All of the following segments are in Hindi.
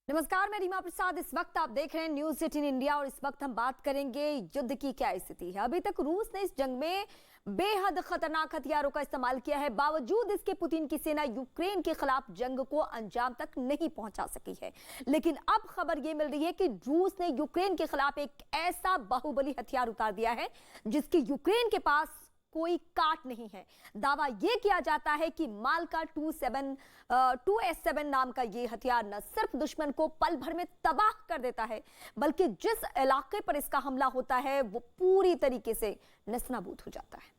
नमस्कार, मैं रीमा प्रसाद। इस वक्त आप देख रहे हैं न्यूज़ 18 इंडिया और इस वक्त हम बात करेंगे युद्ध की क्या स्थिति है। अभी तक रूस ने इस जंग में बेहद खतरनाक हथियारों का इस्तेमाल किया है। बावजूद इसके पुतिन की सेना यूक्रेन के खिलाफ जंग को अंजाम तक नहीं पहुंचा सकी है। लेकिन अब खबर यह मिल रही है कि रूस ने यूक्रेन के खिलाफ एक ऐसा बाहुबली हथियार उतार दिया है जिसकी यूक्रेन के पास कोई काट नहीं है। दावा यह किया जाता है कि माल्का 2S7 नाम का यह हथियार न सिर्फ दुश्मन को पल भर में तबाह कर देता है, बल्कि जिस इलाके पर इसका हमला होता है वो पूरी तरीके से नेस्तनाबूद हो जाता है।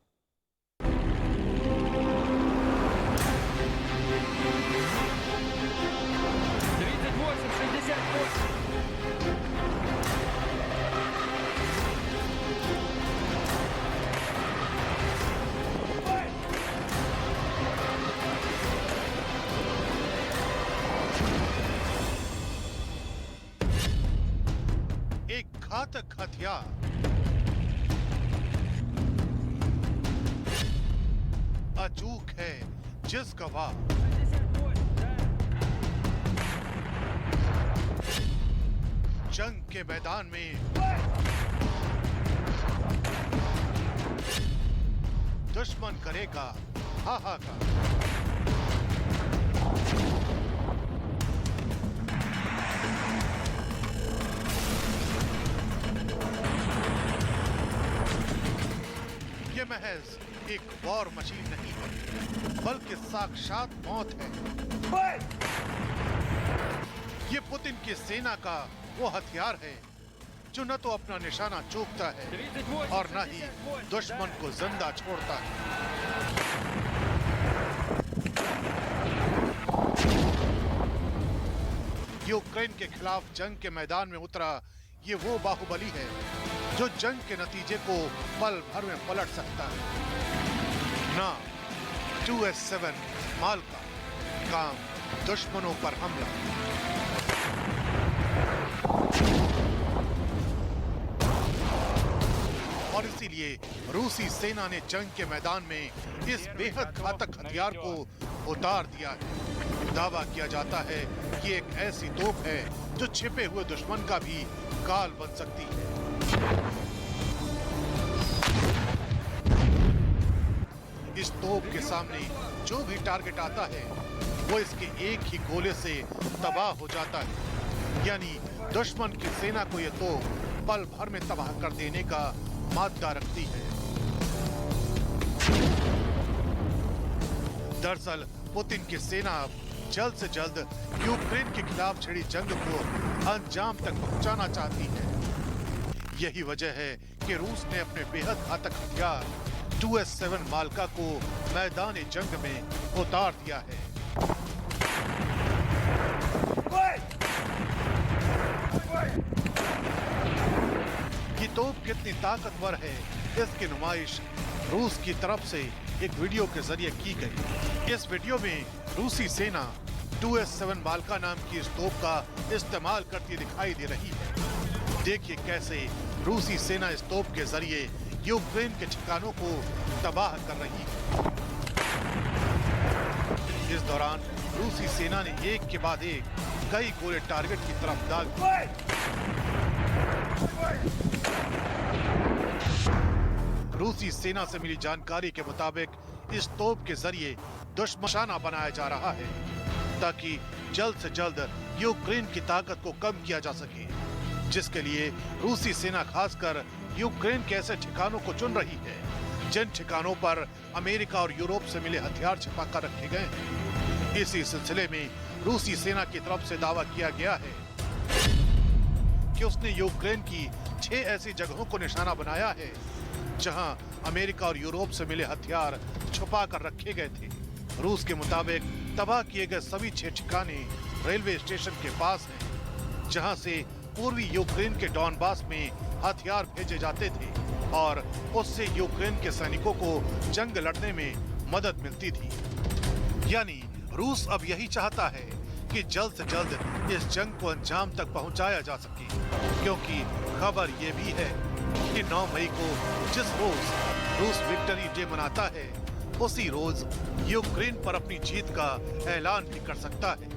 एक घातक हथियार, अचूक है जिस गवाह, जंग के मैदान में दुश्मन करेगा हाहाकार। ये महज एक वॉर मशीन नहीं है, बल्कि साक्षात मौत है। ये पुतिन की सेना का वो हथियार है जो न तो अपना निशाना चूकता है और न ही दुश्मन को जिंदा छोड़ता है। यूक्रेन के खिलाफ जंग के मैदान में उतरा ये वो बाहुबली है जो जंग के नतीजे को पल भर में पलट सकता है। ना 2S7 माल्का, काम दुश्मनों पर हमला। और इसीलिए रूसी सेना ने जंग के मैदान में इस बेहद घातक हथियार को उतार दिया है। दावा किया जाता है कि एक ऐसी तोप है जो छिपे हुए दुश्मन का भी काल बन सकती है। इस तोप के सामने जो भी टारगेट आता है वो इसके एक ही गोले से तबाह हो जाता है। यानी दुश्मन की सेना को यह तोप पल भर में तबाह कर देने का मादा रखती है। दरअसल पुतिन की सेना अब जल्द से जल्द यूक्रेन के खिलाफ छिड़ी जंग को अंजाम तक पहुंचाना चाहती है। यही वजह है कि रूस ने अपने बेहद घातक हथियार 2S7 माल्का को मैदान जंग में उतार दिया है। ये तोप कितनी ताकतवर है इसकी नुमाइश रूस की तरफ से एक वीडियो के जरिए की गई। इस वीडियो में रूसी सेना 2S7 माल्का नाम की इस तोप का इस्तेमाल करती दिखाई दे रही है। देखिए कैसे रूसी सेना इस तोप के जरिए यूक्रेन के ठिकानों को तबाह कर रही है। इस दौरान रूसी सेना ने एक के बाद एक कई गोले टारगेट की तरफ दाग दिए। रूसी सेना से मिली जानकारी के मुताबिक इस तोप के जरिए दुश्मन निशाना बनाया जा रहा है ताकि जल्द से जल्द यूक्रेन की ताकत को कम किया जा सके, जिसके लिए रूसी सेना खासकर यूक्रेन के ऐसे ठिकानों को चुन रही है जिन ठिकानों पर अमेरिका और यूरोप से मिले हथियार छिपाकर रखे गए हैं। इसी सिलसिले में रूसी सेना की तरफ से दावा किया गया है कि उसने यूक्रेन की 6 ऐसी जगहों को निशाना बनाया है जहां अमेरिका और यूरोप से मिले हथियार छुपा कर रखे गए थे। रूस के मुताबिक तबाह किए गए सभी 6 ठिकाने रेलवे स्टेशन के पास हैं, जहां से पूर्वी यूक्रेन के डॉनबास में हथियार भेजे जाते थे और उससे यूक्रेन के सैनिकों को जंग लड़ने में मदद मिलती थी। यानी रूस अब यही चाहता है कि जल्द से जल्द इस जंग को अंजाम तक पहुंचाया जा सके, क्योंकि खबर ये भी है कि 9 मई को जिस रोज रूस विक्ट्री डे मनाता है उसी रोज यूक्रेन पर अपनी जीत का ऐलान भी कर सकता है।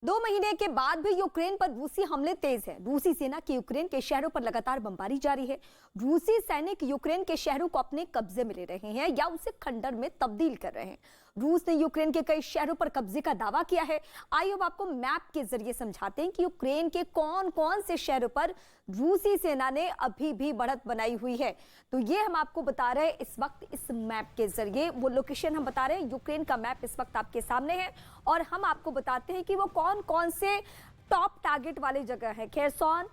2 महीने के बाद भी यूक्रेन पर रूसी हमले तेज है। रूसी सेना की यूक्रेन के शहरों पर लगातार बमबारी जारी है। रूसी सैनिक यूक्रेन के शहरों को अपने कब्जे में ले रहे हैं या उसे खंडर में तब्दील कर रहे हैं। रूस ने यूक्रेन के कई शहरों पर कब्जे का दावा किया है। आइए अब आपको मैप के जरिए समझाते हैं कि यूक्रेन के कौन-कौन से शहरों पर रूसी सेना ने अभी भी बढ़त बनाई हुई है। तो ये हम आपको बता रहे हैं इस वक्त इस मैप के जरिए। वो लोकेशन हम बता रहे हैं, यूक्रेन का मैप इस वक्त आपके सामने है और हम आपको बताते हैं कि वो कौन-कौन से टॉप टारगेट वाली जगह है। खेरसोन,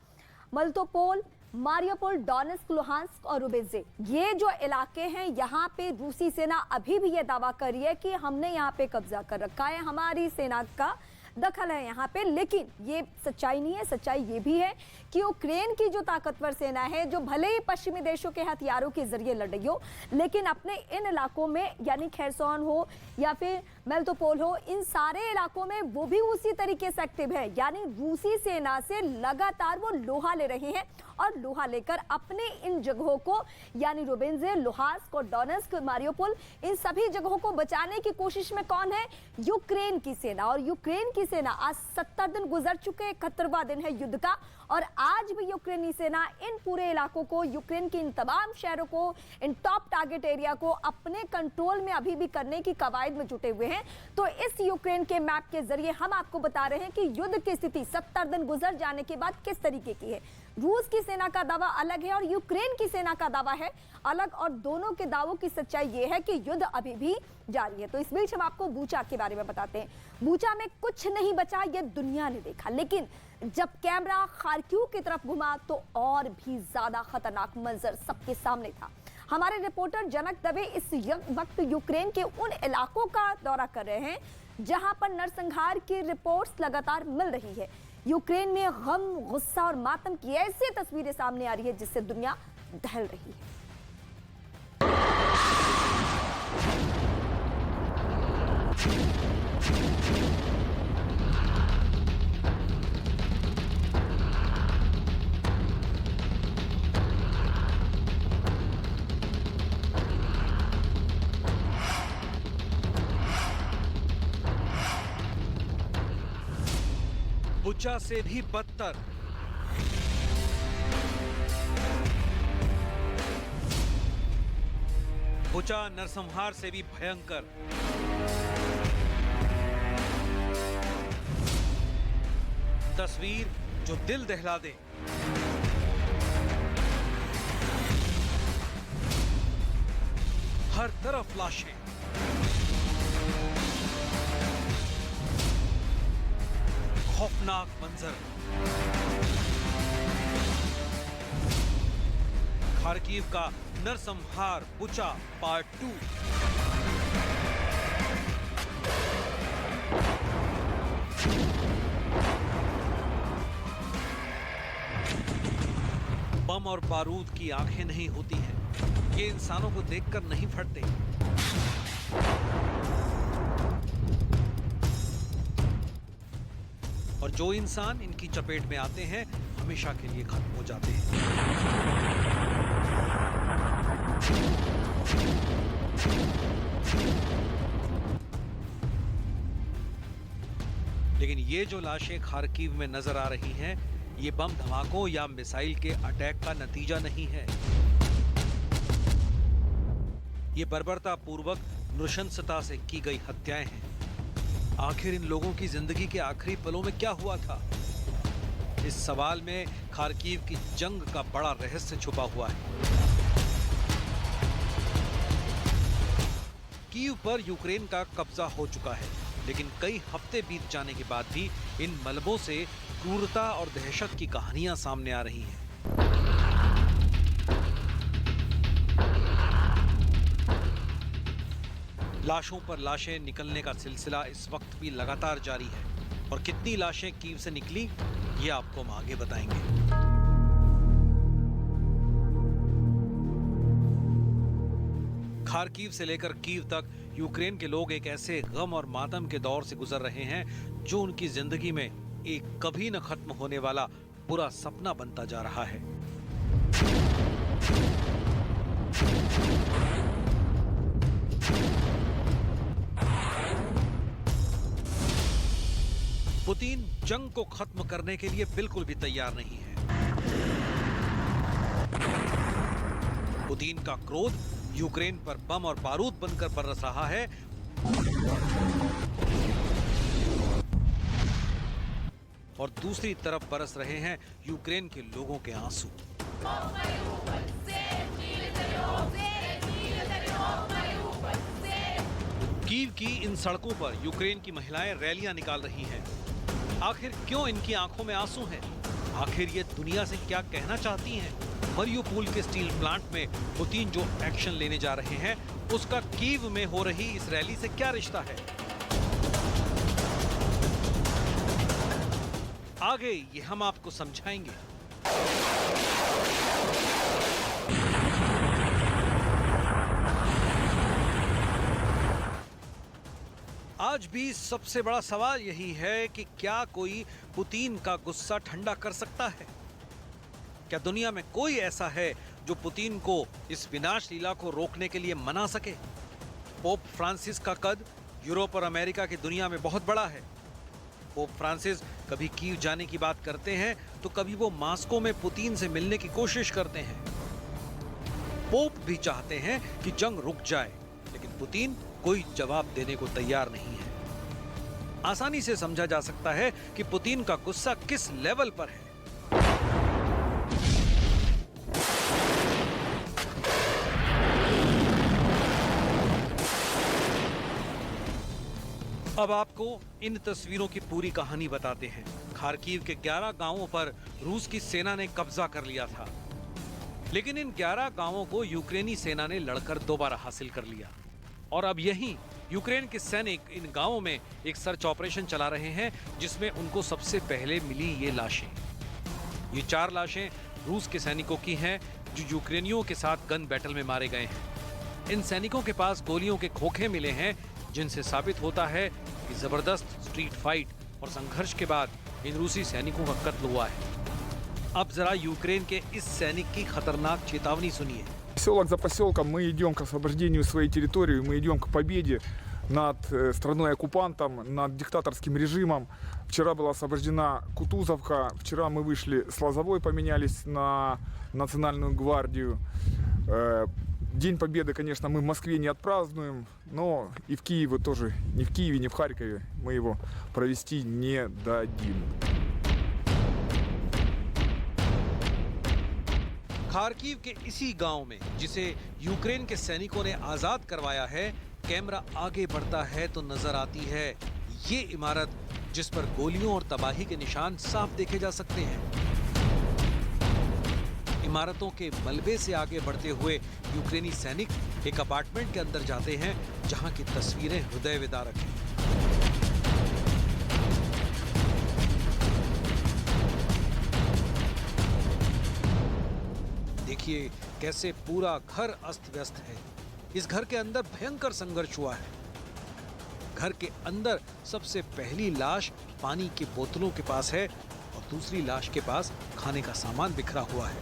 मल्टोपोल, मारियोपोल, डोनेस्क, लुहांस्क और रुबेजे, ये जो इलाके हैं यहाँ पे रूसी सेना अभी भी ये दावा कर रही है कि हमने यहाँ पे कब्जा कर रखा है, हमारी सेना का दखल है यहाँ पे। लेकिन ये सच्चाई नहीं है। सच्चाई ये भी है कि यूक्रेन की जो ताकतवर सेना है, जो भले ही पश्चिमी देशों के हथियारों के जरिए लड़ रही हो, लेकिन अपने इन इलाकों में यानी खेरसोन हो या फिर मेल्टोपोल हो, इन सारे इलाकों में वो भी उसी तरीके से एक्टिव है। यानी रूसी सेना से लगातार वो लोहा ले रहे हैं और लोहा लेकर अपने इन जगहों को यानी रुबेजे, लुहांस्क और डोनेस्क, मारियोपोल, इन सभी जगहों को बचाने की कोशिश में कौन है? यूक्रेन की सेना। और यूक्रेन की सेना आज 70 दिन गुजर चुके, 71वां दिन है युद्ध का और आज भी यूक्रेनी सेना इन पूरे इलाकों को, यूक्रेन के इन तमाम शहरों को, इन टॉप टारगेट एरिया को अपने कंट्रोल में अभी भी करने की कवायद में जुटे हुए हैं। तो इस यूक्रेन के मैप के जरिए हम आपको बता रहे हैं कि युद्ध की स्थिति 70 दिन गुजर जाने के बाद किस तरीके की है। रूस की सेना का दावा अलग है और यूक्रेन की सेना का दावा है अलग, और दोनों के दावों की सच्चाई ये है कि युद्ध अभी भी जारी है। तो इस बीच हम आपको बूचा के बारे में बताते हैं। बूचा में कुछ नहीं बचा, ये दुनिया ने देखा, लेकिन जब कैमरा खार्किव की तरफ घुमा तो और भी ज्यादा खतरनाक मंजर सबके सामने था। हमारे रिपोर्टर जनक दवे इस वक्त यूक्रेन के उन इलाकों का दौरा कर रहे हैं जहां पर नरसंहार की रिपोर्ट्स लगातार मिल रही है। यूक्रेन में गम, गुस्सा और मातम की ऐसी तस्वीरें सामने आ रही है जिससे दुनिया दहल रही है। बुचा से भी बदतर। बुचा नरसंहार से भी भयंकर। तस्वीर जो दिल दहला दे। हर तरफ लाशें, खौफनाक मंजर। खार्किव का नरसंहार बुचा पार्ट 2। बम और बारूद की आंखें नहीं होती हैं। ये इंसानों को देखकर नहीं फटते। और जो इंसान इनकी चपेट में आते हैं हमेशा के लिए खत्म हो जाते हैं। लेकिन ये जो लाशें खार्किव में नजर आ रही हैं, ये बम धमाकों या मिसाइल के अटैक का नतीजा नहीं है। ये बर्बरता पूर्वक नृशंसता से की गई हत्याएं हैं। आखिर इन लोगों की जिंदगी के आखिरी पलों में क्या हुआ था? इस सवाल में खार्किव की जंग का बड़ा रहस्य छुपा हुआ है। कीव पर यूक्रेन का कब्जा हो चुका है, लेकिन कई हफ्ते बीत जाने के बाद भी इन मलबों से क्रूरता और दहशत की कहानियां सामने आ रही हैं। लाशों पर लाशें निकलने का सिलसिला इस वक्त भी लगातार जारी है और कितनी लाशें कीव से निकली ये आपको हम आगे बताएंगे। खार्किव से लेकर कीव तक यूक्रेन के लोग एक ऐसे गम और मातम के दौर से गुजर रहे हैं जो उनकी जिंदगी में एक कभी न खत्म होने वाला बुरा सपना बनता जा रहा है। पुतिन जंग को खत्म करने के लिए बिल्कुल भी तैयार नहीं है। पुतिन का क्रोध यूक्रेन पर बम और बारूद बनकर बरस रहा है और दूसरी तरफ बरस रहे हैं यूक्रेन के लोगों के आंसू। कीव की इन सड़कों पर यूक्रेन की महिलाएं रैलियां निकाल रही हैं। आखिर क्यों इनकी आंखों में आंसू हैं? आखिर ये दुनिया से क्या कहना चाहती हैं? मरियुपोल के स्टील प्लांट में पुतिन जो एक्शन लेने जा रहे हैं, उसका कीव में हो रही इस रैली से क्या रिश्ता है? आगे ये हम आपको समझाएंगे। आज भी सबसे बड़ा सवाल यही है कि क्या कोई पुतिन का गुस्सा ठंडा कर सकता है? क्या दुनिया में कोई ऐसा है जो पुतिन को इस विनाश लीला को रोकने के लिए मना सके? पोप फ्रांसिस का कद यूरोप और अमेरिका की दुनिया में बहुत बड़ा है। पोप फ्रांसिस कभी कीव जाने की बात करते हैं तो कभी वो मास्को में पुतिन से मिलने की कोशिश करते हैं। पोप भी चाहते हैं कि जंग रुक जाए, लेकिन पुतिन कोई जवाब देने को तैयार नहीं है। आसानी से समझा जा सकता है कि पुतिन का गुस्सा किस लेवल पर है। अब आपको इन तस्वीरों की पूरी कहानी बताते हैं। खार्किव के 11 गांवों पर रूस की सेना ने कब्जा कर लिया था, लेकिन इन 11 गांवों को यूक्रेनी सेना ने लड़कर दोबारा हासिल कर लिया। और अब यहीं यूक्रेन के सैनिक इन गांवों में एक सर्च ऑपरेशन चला रहे हैं, जिसमें उनको सबसे पहले मिली ये लाशें। ये 4 लाशें रूस के सैनिकों की हैं जो यूक्रेनियों के साथ गन बैटल में मारे गए हैं। इन सैनिकों के पास गोलियों के खोखे मिले हैं, जिनसे साबित होता है कि जबरदस्त स्ट्रीट फाइट और संघर्ष के बाद इन रूसी सैनिकों का कत्ल हुआ है। अब जरा यूक्रेन के इस सैनिक की खतरनाक चेतावनी सुनिए। Поселок за поселком мы идем к освобождению своей территории, мы идем к победе над страной-оккупантом, над диктаторским режимом. Вчера была освобождена Кутузовка, вчера мы вышли с Лозовой, поменялись на Национальную гвардию. День Победы, конечно, мы в Москве не отпразднуем, но и в Киеве тоже, ни в Киеве, ни в Харькове мы его провести не дадим. खार्किव के इसी गांव में, जिसे यूक्रेन के सैनिकों ने आजाद करवाया है, कैमरा आगे बढ़ता है तो नजर आती है ये इमारत, जिस पर गोलियों और तबाही के निशान साफ देखे जा सकते हैं। इमारतों के मलबे से आगे बढ़ते हुए यूक्रेनी सैनिक एक अपार्टमेंट के अंदर जाते हैं, जहां की तस्वीरें हृदय विदारक हैं। देखिए कैसे पूरा घर अस्त व्यस्त है। इस घर के अंदर भयंकर संघर्ष हुआ है। घर के अंदर सबसे पहली लाश पानी की बोतलों के पास है और दूसरी लाश के पास खाने का सामान बिखरा हुआ है।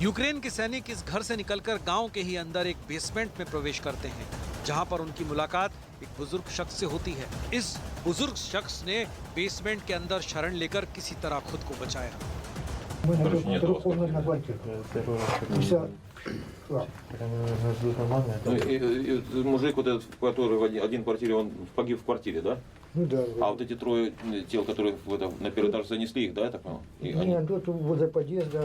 यूक्रेन के सैनिक इस घर से निकलकर गांव के ही अंदर एक बेसमेंट में प्रवेश करते हैं, जहां पर उनकी मुलाकात एक बुजुर्ग शख्स से होती है। इस बुजुर्ग शख्स ने बेसमेंट के अंदर शरण लेकर किसी तरह खुद को बचाया। Мы на квартиру. Все. Ну, и мужик вот этот, который в один квартире, он погиб в квартире, да? Ну да. А вот эти 3 тел, которые на первый этаж занесли их, да, я так понял? И они- Нет, тут возле подъезда